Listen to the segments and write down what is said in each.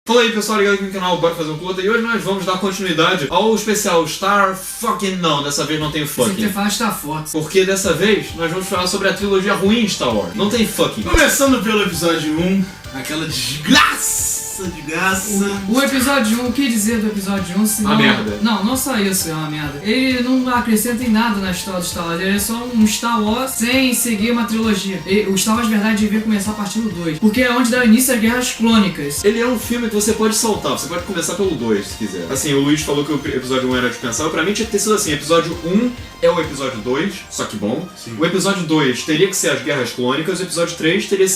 Fala aí pessoal, ligado aqui no canal, bora fazer um curta. E hoje nós vamos dar continuidade ao especial Star Fucking Não. Dessa vez não tem fucking. Você quer falar Star Fox. Porque dessa vez nós vamos falar sobre a trilogia ruim de Star Wars. Não tem fucking. Começando pelo episódio 1, aquela desgraça. O episódio 1, o que dizer do episódio 1? Senão... Uma merda. Não só isso é uma merda. Ele não acrescenta em nada na história do Star Wars. Ele é só um Star Wars sem seguir uma trilogia. O Star Wars, de verdade, devia começar a partir do 2. Porque é onde dá início às Guerras Clônicas. Ele é um filme que você pode saltar, você pode começar pelo 2 se quiser. Assim, o Luiz falou que o episódio 1 era dispensável. Pra mim tinha que ter sido assim, episódio 1 é o episódio 2, só que bom. Sim. O episódio 2 teria que ser as Guerras Clônicas, o episódio 3 teria que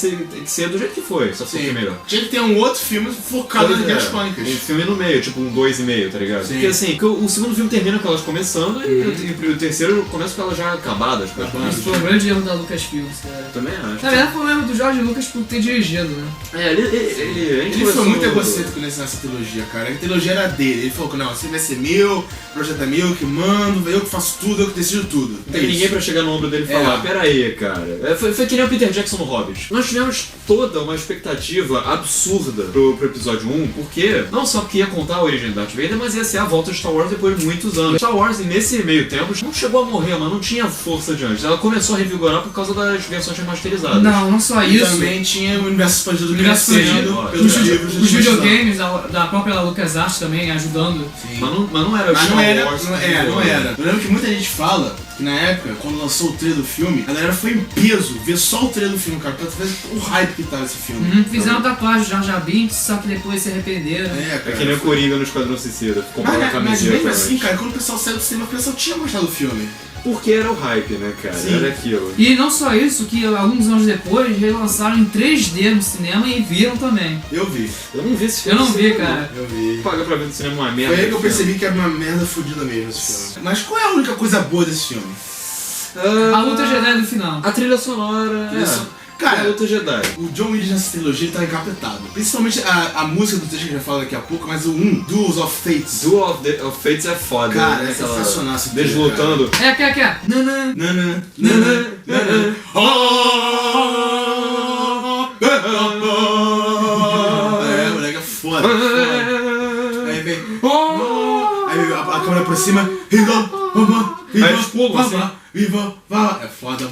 ser do jeito que foi, só que foi melhor. Tinha que ter um outro filme focado nas Guerras Clônicas. Um filme no meio, tipo um 2,5, tá ligado? Sim. Porque assim, o segundo filme termina com elas começando e o terceiro começa com elas já acabadas. Isso foi um grande erro da Lucasfilm, cara. Também acho. Na verdade, foi um erro do George Lucas por ter dirigido, né? É, Ele foi muito egocêntrico nessa trilogia, cara. A trilogia era dele. Ele falou que não, assim vai ser meu, o projeto é meu, eu que mando, eu que faço tudo, eu que decido tudo. Não tem ninguém pra chegar no ombro dele e falar, pera aí, cara. Foi que nem o Peter Jackson no Hobbit. Nós tivemos toda uma expectativa absurda pro episódio 1, porque não só porque ia contar a origem do Darth Vader, mas ia ser a volta de Star Wars depois de muitos anos. Star Wars, nesse meio tempo, não chegou a morrer, mas não tinha força de antes. Ela começou a revigorar por causa das versões remasterizadas. Não só E isso. também tinha o universo expandido Universo crescendo expandido. pelos livros. Os videogames da própria LucasArts também ajudando. Sim. Mas não era Mas Star não era, Wars. não era. Eu lembro que muita gente fala que na época, quando lançou o trailer do filme, a galera foi em peso ver só o trailer do filme, cara, pra ver o hype que tava esse filme. Fizeram tatuagem de Jar Jar Binks, só que depois se arrependeram. É, cara. É que nem o Coringa no Esquadrão Suicida. Comprou uma Mas camiseta. mesmo assim, antes. cara, quando o pessoal saiu do cinema, o pessoal tinha gostado do filme. Porque era o hype, né, cara? Sim. Era aquilo. E não só isso, que alguns anos depois relançaram em 3D no cinema e viram também. Eu vi. Eu não vi esse Eu filme. não vi, cara. Eu vi. Paga pra ver no cinema uma merda. Foi aí que eu esse percebi que era uma merda fodida mesmo esse filme. Mas qual é a única coisa boa desse filme? filme. A luta Jedi no final. A trilha sonora. A Cara, luta Jedi. o John Williams nessa trilogia ele tá encapetado. Principalmente a música do texto que a gente vai falar daqui a pouco, mas o Duels of Fates. Duel of Fates é foda. Cara, né? é Aquela- sensacional esse Deles trilha, lutando. É. Nanã. Nanã, Nanã, nanã. É, moleque, é foda. Aí vem. Aí vem a câmera aproxima. Aí eles pulam, assim. É foda.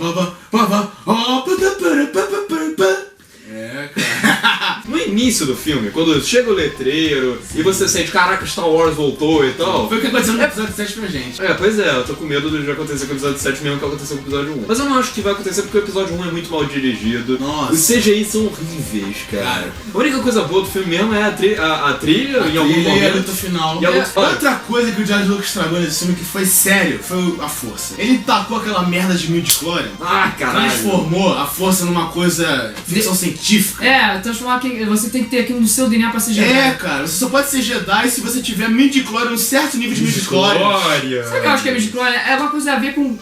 É, cara. No início do filme, quando chega o letreiro e você sente, caraca, Star Wars voltou e tal. Foi o que aconteceu no episódio 7 pra gente. É, pois é, eu tô com medo de acontecer com o episódio 7 mesmo que aconteceu com o episódio 1. Mas eu não acho que vai acontecer porque o episódio 1 é muito mal dirigido. Nossa. Os CGI são horríveis, cara. Cara. A única coisa boa do filme mesmo é a trilha em algum E a momento. luta final. E a luta- Outra coisa que o George Lucas estragou nesse filme que foi sério, foi a força. Ele tacou aquela merda de midi-chlorian. Ah, caralho. Transformou a força numa coisa ficção científica. Transformar aqui. Você tem que ter aquilo no seu DNA pra ser Jedi. É, cara, você só pode ser Jedi se você tiver midi-chlorian, um certo nível de midi-chlorian. Glória. Sabe o que eu acho que é midi-chlorian? É uma coisa a ver com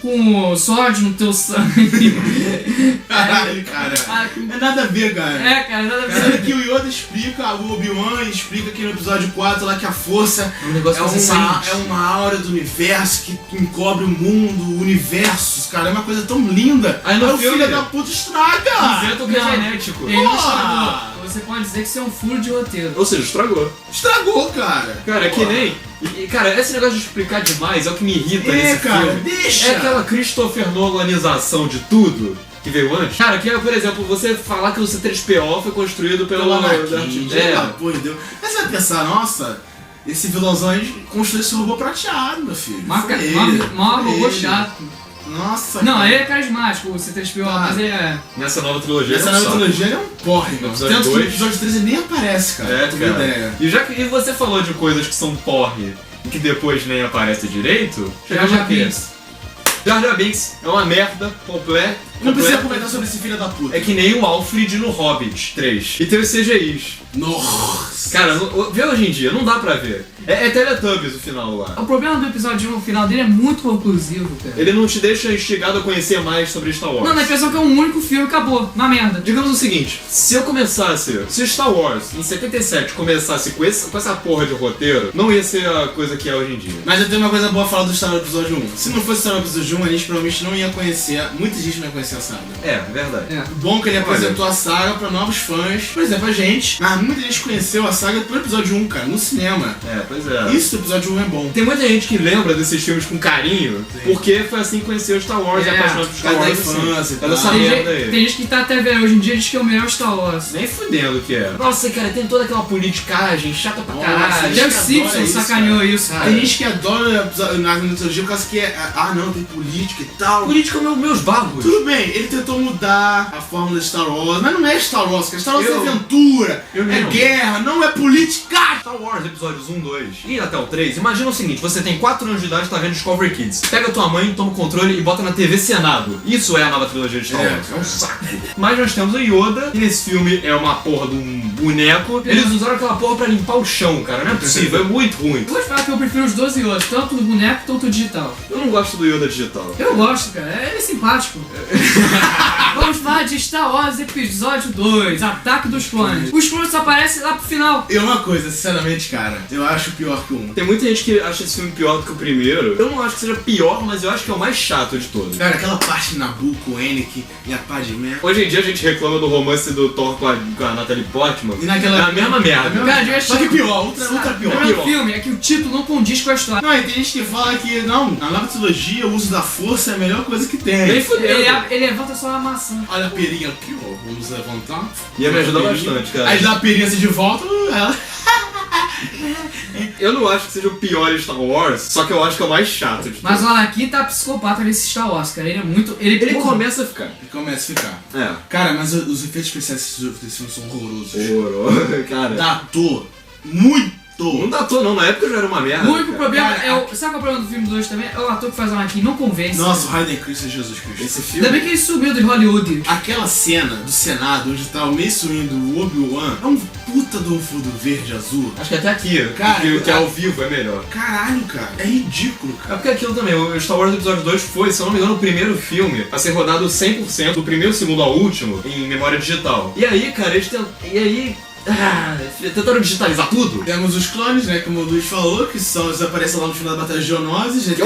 o sódio no teu sangue. Caralho, cara. É nada a ver, cara. Cara, nada a Sabe ver. que o Yoda explica, o Obi-Wan explica aqui no episódio 4 lá que a força Um negócio que você sente. é uma aura do universo que encobre o mundo, o universo, cara, é uma coisa tão linda. Aí no o filme- filho da puta estraga! Inventam que é Não. genético. Ele não Porra! estragou. Você pode dizer que isso é um furo de roteiro. Ou seja, estragou. Estragou, cara. Cara, é que nem... Cara, esse negócio de explicar demais é o que me irrita É, nesse cara, filme. deixa. É aquela Christopher Nolanização de tudo que veio antes. Cara, que é, por exemplo, você falar que o C3PO foi construído pelo Anakin, É. pelo amor de Deus. Mas você vai pensar, nossa, esse vilãozão aí construiu esse robô prateado, meu filho. Foi ele, Mó foi robô ele. chato. Nossa, Não, cara. ele é carismático, o C3PO, mas ele é. Nessa nova trilogia. Essa não nova sabe. trilogia ele é um porre, mano. Episódio Tanto que no 2. episódio 3 ele nem aparece, cara. É, pra tu ter cara. ideia. E você falou de coisas que são porre e que depois nem aparece direito, Jar Jar Binks. Jar Jar Binks é uma merda completa. Não precisa comentar sobre esse filho da puta. É que nem o Alfred no Hobbit 3. E tem os CGIs. Nossa. Cara, vê hoje em dia, não dá pra ver. É Teletubbies o final lá. O problema do episódio 1, o final dele é muito conclusivo, cara. Ele não te deixa instigado a conhecer mais sobre Star Wars. Não, dá a impressão que é um único filme e acabou. Uma merda. Digamos o seguinte, se Star Wars em 77 começasse com essa porra de roteiro, não ia ser a coisa que é hoje em dia. Mas eu tenho uma coisa boa a falar do Star Wars episódio 1. Se não fosse Star Wars episódio 1, a gente provavelmente não ia conhecer, muita gente não ia conhecer a saga. Verdade. É. O bom é que ele apresentou a saga pra novos fãs. Por exemplo, a gente. Mas muita gente conheceu a saga pelo episódio 1, cara, no cinema. Pois é. Isso do episódio 1 é bom. Tem muita gente que lembra desses filmes com carinho, porque foi assim que conheceu Star Wars e apaixonou por Star Cara da Wars. infância e É dessa tal. merda aí. Tem gente que tá até vendo hoje em dia diz que é o melhor Star Wars. Nem fudendo que é. Nossa, cara, tem toda aquela politicagem chata pra Nossa, caralho. gente Jeff que Simpson adora isso, sacaneou isso. Cara. Tem gente que adora na mitologia por causa que não, tem política e tal. Política é meus bagos. Tudo bem, ele tentou mudar a fórmula de Star Wars, mas não é Star Wars, cara. Star Wars é Eu aventura, é mesmo. guerra, não é política! Star Wars, episódios 1, 2 e até o 3, imagina o seguinte, você tem 4 anos de idade e tá vendo Discovery Kids. Pega tua mãe, toma o controle e bota na TV Senado. Isso é a nova trilogia de Star Wars. É um saco. Mas nós temos o Yoda, que nesse filme é uma porra de um boneco. Eles usaram aquela porra pra limpar o chão, cara. Não é possível, é muito ruim. Eu vou te falar que eu prefiro os 12 Yodas, tanto do boneco quanto do digital. Eu não gosto do Yoda digital. Eu gosto, cara. Ele é simpático. Vamos falar de Star Wars Episódio 2, Ataque dos Clones. Os clones só aparecem lá pro final. E uma coisa, sinceramente, cara, eu acho pior que o 1. Tem muita gente que acha esse filme pior do que o primeiro. Eu não acho que seja pior, mas eu acho que é o mais chato de todos. Cara, aquela parte de Nabucco, o Anakin e a Padmé. Hoje em dia a gente reclama do romance do Thor com a Natalie Portman. E naquela... É a mesma merda. Cara, devia Só que pior, ultra O pior. problema do filme é que o título não condiz com a história. Não, e tem gente que fala que, não, na nova trilogia o uso da força é a melhor coisa que tem. Nem fudendo. Ele levanta só uma maçã. Olha a perinha aqui, ó, vamos levantar. Ia me ajudar bastante, cara. Aí dá a perinha assim de volta, ela... Eu não acho que seja o pior em Star Wars, só que eu acho que é o mais chato de Mas todos. o Anakin tá psicopata nesse Star Wars, cara. Ele é muito... Ele porra, começa a ficar. E começa a ficar. É. Cara, mas os efeitos especiais desse filme são horrorosos. Horror, cara. Datou muito. Não datou não, na época já era uma merda. O único cara. problema Cara, é o... Sabe qual é o problema do filme 2 também? É o ator que faz o Anakin, não convence. Nossa, o Hayden Christensen, Jesus Cristo. Esse Ainda filme... bem que ele subiu de Hollywood. Aquela cena do Senado onde tá o Mace Windu e o Obi-Wan é um puta do fundo verde azul. Acho que até aqui, Cara, o que é ao vivo é melhor. Caralho, cara. É ridículo, É cara. porque aquilo também, o Star Wars Episódio 2 foi, se eu não me engano, o primeiro filme a ser rodado 100% do primeiro segundo ao último em memória digital. E aí, cara, eles tentaram digitalizar tudo. Temos os clones, né, como o Luiz falou, que eles aparecem lá no final da Batalha de Geonosis.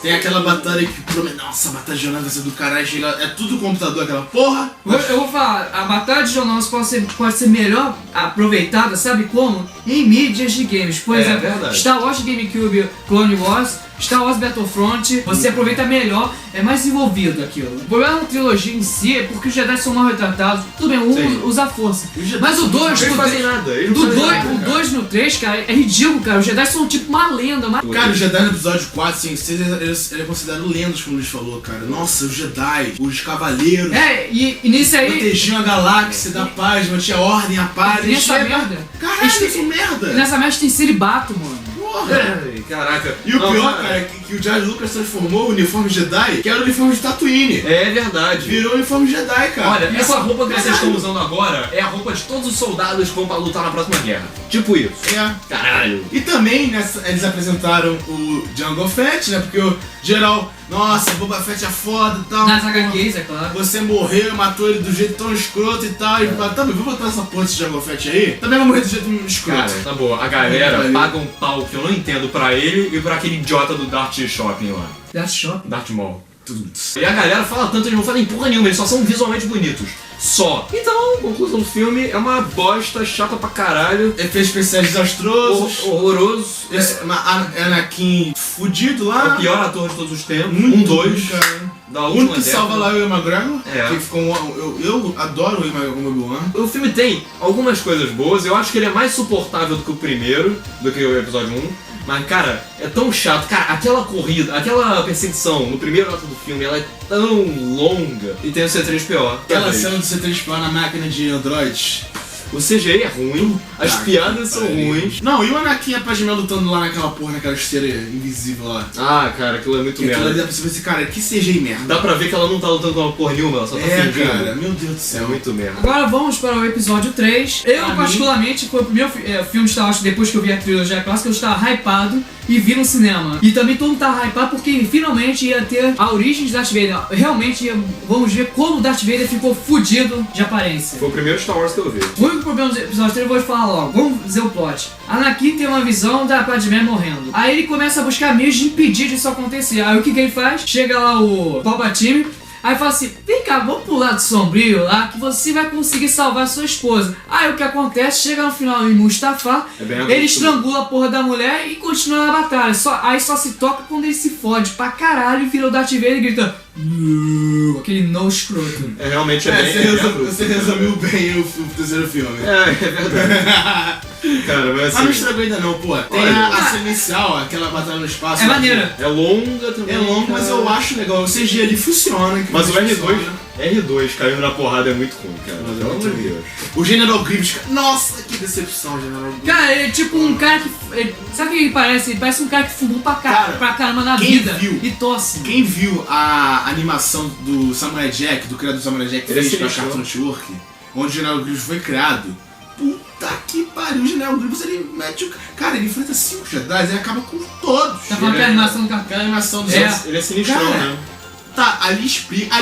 Tem aquela batalha que promete, nossa, a Batalha de Geonosis vai ser do caralho, chega, é tudo computador aquela porra. Eu vou falar, a Batalha de Geonosis pode ser melhor aproveitada, sabe como? Em mídias de games. Por exemplo, verdade. Star Wars GameCube Clone Wars, Star Wars Battlefront, você aproveita melhor, é mais envolvido aquilo. O problema da trilogia em si é porque os Jedi são mal retratados. Tudo bem, Sim. usa a força. Os Jedi Mas o são 2, Eles não fazem nada, eles não fazem nada, o cara. 2 no 3, cara, é ridículo, cara. Os Jedi são tipo uma lenda, uma... Cara, os Jedi no episódio 4, 5, 6, ele é considerado lendas, como o Luiz falou, cara. Nossa, os Jedi, os cavaleiros, É, e nisso aí... protegiam a galáxia da paz, mantinha a ordem, a paz. E nessa chega- merda... Caralho, isso é merda. E nessa merda tem celibato, mano. Porra. Ai, caraca. E o Não, pior, cara, é que o George Lucas transformou o uniforme Jedi, que era o uniforme de Tatooine. É verdade. Virou o uniforme Jedi, cara. Olha, essa roupa que vocês Caralho. estão usando agora é a roupa de todos os soldados que vão pra lutar na próxima guerra. Tipo isso. É. Caralho. E também eles apresentaram o Jango Fett, né? Porque o geral, nossa, Boba Fett é foda e tal. Nas Porra, HQs, é claro. Você morreu, matou ele do jeito tão escroto e tal. E também, vou botar essa porra desse Jango Fett aí. Também vai morrer do jeito escroto. Cara, tá boa. A galera Valeu. paga um pau que eu não entendo pra ele e pra aquele idiota do Dart Shopping lá. Death Shop. Dart Mall. E a galera fala tanto, eles não fazem porra nenhuma, eles só são visualmente bonitos. Só. Então, conclusão do filme é uma bosta, chata pra caralho, Efeitos especiais desastrosos. horroroso. Anakin fudido lá. É o pior ator de todos os tempos. Muito 2. ruim, cara. Da O última único que década. salva lá é o Ian McGregor. É. Que ficou eu adoro o Ian Obi-Wan. O filme tem algumas coisas boas, eu acho que ele é mais suportável do que o primeiro, do que o episódio 1. Mas, cara, é tão chato. Cara, aquela corrida, aquela perseguição no primeiro ato do filme, ela é tão longa. E tem o C3PO. Aquela cena do C3PO na máquina de androids. O CGI é ruim, as Tá, piadas são pariu. ruins. Não, e o Anakin e a Padmé lutando lá naquela porra, naquela esteira invisível lá. Ah, cara, aquilo é muito Que aquilo ali merda. dá pra você ver assim, cara, que CGI merda. Dá pra ver que ela não tá lutando com uma porra nenhuma, ela só tá É, fingindo. cara, meu Deus do É céu. muito merda. Agora vamos para o episódio 3. Eu, Pra mim- particularmente, foi o primeiro filme de Star Wars depois que eu vi a trilogia clássica, eu estava hypado e vi no cinema. E também todo mundo tava hypado porque finalmente ia ter a origem de Darth Vader. Realmente, vamos ver como o Darth Vader ficou fudido de aparência. Foi o primeiro Star Wars que eu vi. O único problema do episódio 3 eu vou te falar logo. Vamos dizer o plot. Anakin tem uma visão da Padmé morrendo. Aí ele começa a buscar meios de impedir disso acontecer. Aí o que ele faz? Chega lá o Palpatine. Aí fala assim, vem cá, vamos pro lado sombrio lá, que você vai conseguir salvar sua esposa. Aí o que acontece, chega no final em Mustafar, ele estrangula a porra da mulher e continua na batalha. Aí só se toca quando ele se fode pra caralho e vira o Darth Vader e grita aquele no escroto. Realmente bem... Você resumiu bem o terceiro filme. É verdade. Cara, mas assim... não estragou ainda não, pô. Tem a cena inicial, aquela batalha no espaço. É maneira. É longa também. É longa, mas eu acho legal. O CG ali funciona. Mas o R2 caindo na porrada é muito ruim, cara. Pelo amor de Deus. O General Grievous, nossa, que decepção, General Grievous. Cara, ele é tipo um cara que... sabe o que ele parece? Ele parece um cara que fumou pra caramba na vida. Viu? E tosse. Quem viu a animação do Samurai Jack, do criador do Samurai Jack, que fez pra Cartoon Network, onde o General Grievous foi criado, puta que pariu, o General Grievous, ele mete o... Cara, ele enfrenta 5 Jedi e acaba com todos. Tá falando que a animação do cartão. Aquela animação do... Ele é sinistrão, né? Tá, ali explica...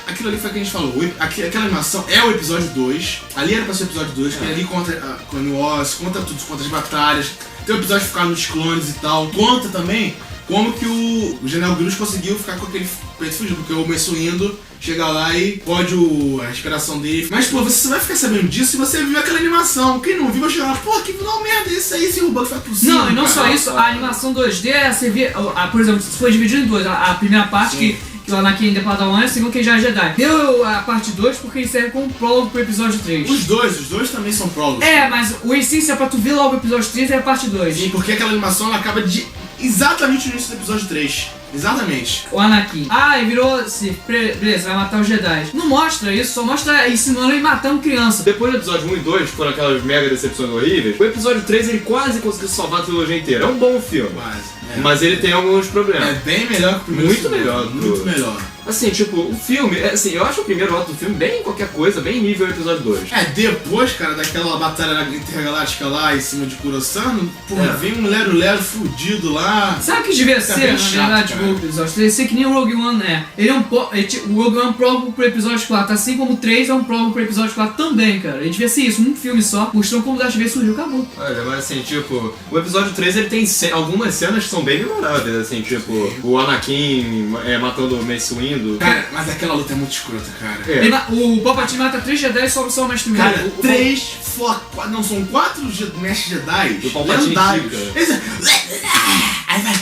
aquilo ali foi o que a gente falou. Aquela animação é o episódio 2. Ali era pra ser o episódio 2, porque ali conta a Clone Wars, conta tudo, conta as batalhas. Tem o episódio de ficar nos clones e tal. Conta também como que o General Grievous conseguiu ficar com aquele peito fugido, porque o Mace Windu chega lá e pode a respiração dele. Mas, pô, você só vai ficar sabendo disso se você viu aquela animação. Quem não viu vai chegar lá, pô, que não merda, isso aí, se o bug foi possível. Não, e não só isso, a animação 2D, você vê, por exemplo, se foi dividido em duas, a primeira parte que o Anakin ainda é Padawan, a segunda que já é Jedi. Deu a parte 2 porque ele serve como prólogo pro episódio 3. Os dois também são prólogos. É, mas o essência pra tu ver logo o episódio 3 é a parte 2. Sim, porque aquela animação ela acaba exatamente no início do episódio 3. Exatamente. O Anakin. Ele virou-se, beleza, vai matar os Jedi. Não mostra isso, só mostra ensinando ele matando criança. Depois do episódio 1 e 2, que foram aquelas mega decepções horríveis, o episódio 3 ele quase conseguiu salvar a trilogia inteira. É um bom filme. Quase. Mas ele tem alguns problemas. É bem melhor que o primeiro. Muito melhor. Muito melhor. Assim, tipo, o filme, assim, eu acho o primeiro ato do filme bem qualquer coisa, bem nível episódio 2. Depois, cara, daquela batalha intergaláctica lá em cima de Coruscant, vem um lero-lero fudido lá. Sabe o que devia ser, na verdade, o episódio 3? Devia ser que nem o Rogue One é. Ele é o Rogue One é um prólogo pro episódio 4, assim como o 3 é um prólogo pro episódio 4 também, cara. Ele devia ser isso, um filme só, mostrando como o Darth Vader surgiu, acabou. Olha, mas assim, tipo, o episódio 3 ele tem algumas cenas que são bem memoráveis, assim, tipo, o Anakin matando o Mace Windu. Cara, mas aquela luta é muito escrota, cara. O Palpatine mata 3 Jedi e sobra só o Mestre Windu. Cara, não, são 4 Mestres Jedi. O Palpatine lendários. Aí vai...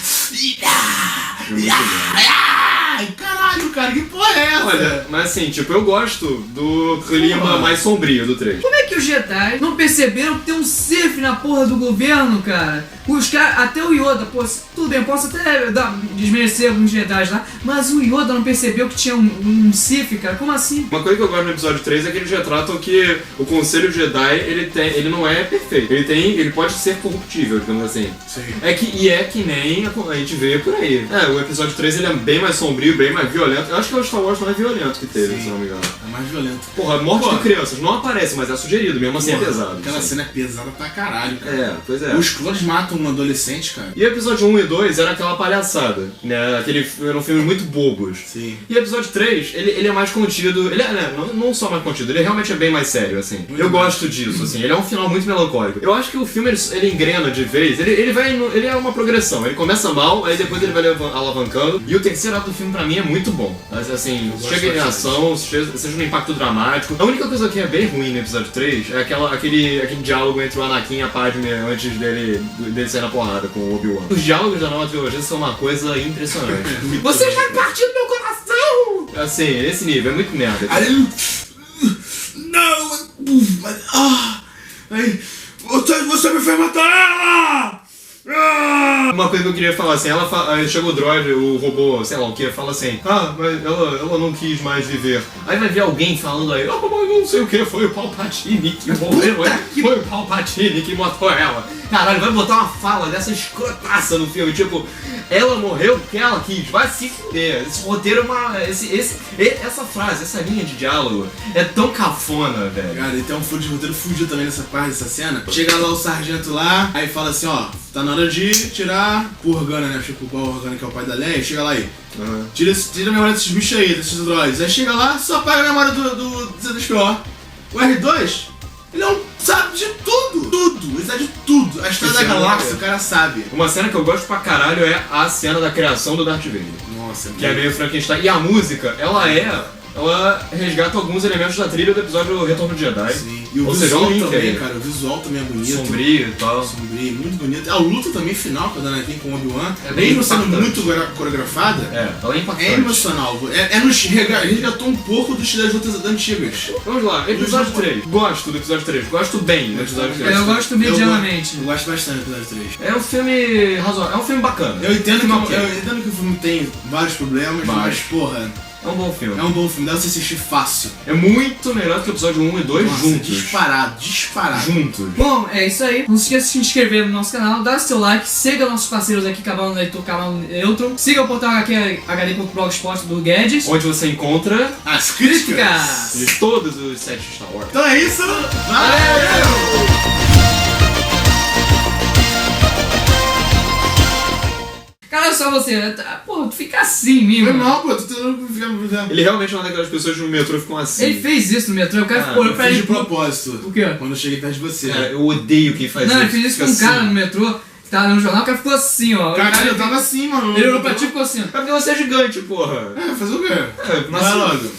Ai, caralho, cara, que porra é essa? Olha, mas assim, tipo, eu gosto do clima mais sombrio do 3. Como é que os Jedi não perceberam que tem um Sith na porra do governo, cara? Os caras, até o Yoda, pô, tudo bem, posso até desmerecer alguns Jedi lá, mas o Yoda não percebeu que tinha um Sith, cara, como assim? Uma coisa que eu gosto no episódio 3 é que eles retratam que o Conselho Jedi, ele não é perfeito. Ele pode ser corruptível, digamos assim. Sim. É que nem a gente vê por aí. O episódio 3 ele é bem mais sombrio, bem mais violento. Eu acho que é o Star Wars mais violento que teve, se não me engano. É mais violento. Porra, morte de crianças não aparece, mas é sugerido, mesmo assim é pesado. Aquela cena é pesada pra caralho, cara. Pois é. Os clones matam um adolescente, cara. E o episódio 1 e 2 era aquela palhaçada, né? Eram filmes muito bobos. Sim. E o episódio 3, ele é mais contido. Ele não só mais contido, ele realmente é bem mais sério, assim. Eu gosto disso, assim. Ele é um final muito melancólico. Eu acho que o filme, ele engrena de vez. Ele é uma progressão. Ele começa mal, aí depois ele vai alavancando. E o terceiro ato do filme, pra mim, é muito bom. Mas, assim, chega em ação, seja no impacto dramático. A única coisa que é bem ruim no episódio 3 é aquele diálogo entre o Anakin e a Padme antes dele sair na porrada com o Obi-Wan. Os diálogos da nova trilogia são uma coisa impressionante. Você vai partir do meu coração! Assim, esse nível, é muito merda. Você me fez matar ela! Uma coisa que eu queria falar assim, aí chega o droid, o robô, sei lá o que, fala assim, mas ela não quis mais viver. Aí vai ver alguém falando aí, mas não sei o que, foi o Palpatine que morreu, foi o Palpatine que matou ela. Caralho, vai botar uma fala dessa escrotaça no filme, tipo, ela morreu porque ela quis, vai se fuder. Esse roteiro é uma... essa frase, essa linha de diálogo é tão cafona, velho. Cara, e tem um furo de roteiro fugiu também nessa parte, dessa cena. Chega lá o sargento lá, aí fala assim, tá na hora de tirar o Organa, né? Tipo, o Organa que é o pai da Leia, chega lá aí. Tira a memória desses bichos aí, desses droids. Aí chega lá, só apaga a memória do C3PO. O R2, ele sabe de tudo. ele sabe de tudo. A história da Esse galáxia, é- o cara sabe. Uma cena que eu gosto pra caralho é a cena da criação do Darth Vader. Nossa, Que é meio Frankenstein. E a música, ela resgata alguns elementos da trilha do episódio Retorno de Jedi. Sim. E o Ou seja, visual um link também, aí. cara. O visual também é bonito. Sombrio e tal. Sombrio, muito bonito. A luta também final, quando ela tem com o Obi-Wan, É bem mesmo sendo impactante. muito coreografada, Ela é impactante. é emocional. Resgatou um pouco das lutas antigas. Vamos lá, episódio 3. Gosto do episódio 3. Gosto bem do episódio 3. Eu gosto medianamente. Eu gosto bastante do episódio 3. É um filme razoável. É um filme bacana. Eu entendo, Filme que, ok. eu entendo que o filme tem vários problemas, mas porra, É um bom filme. é um bom filme, dá pra você assistir fácil. É muito melhor do que o episódio 1 e 2 Nossa, juntos. disparado. Juntos. Bom, é isso aí. Não se esqueça de se inscrever no nosso canal, dar seu like, siga nossos parceiros aqui, Cavalo Leitor, Cavalo Neutron. Siga o portal HD.blogspot do Guedes. Onde você encontra As críticas! de todos os sets de Star Wars. Então é isso, valeu! Cara, só você, pô, tu fica assim, Foi mimo. mal, pô, tu tá... Ele realmente é uma daquelas pessoas que no metrô ficam assim. Ele fez isso no metrô, o cara ficou Eu olhando pra fiz ele. de propósito. O quê? Quando eu cheguei perto de você. Cara, eu odeio quem faz Não, isso. ele fez isso com Fica um cara assim. no metrô, que tava no jornal, o cara ficou assim, ó. Caralho, eu tava assim, mano. Ele olhou pra ti e ficou assim, ó. É porque você é gigante, porra. É, fazer o quê? É, Vai logo.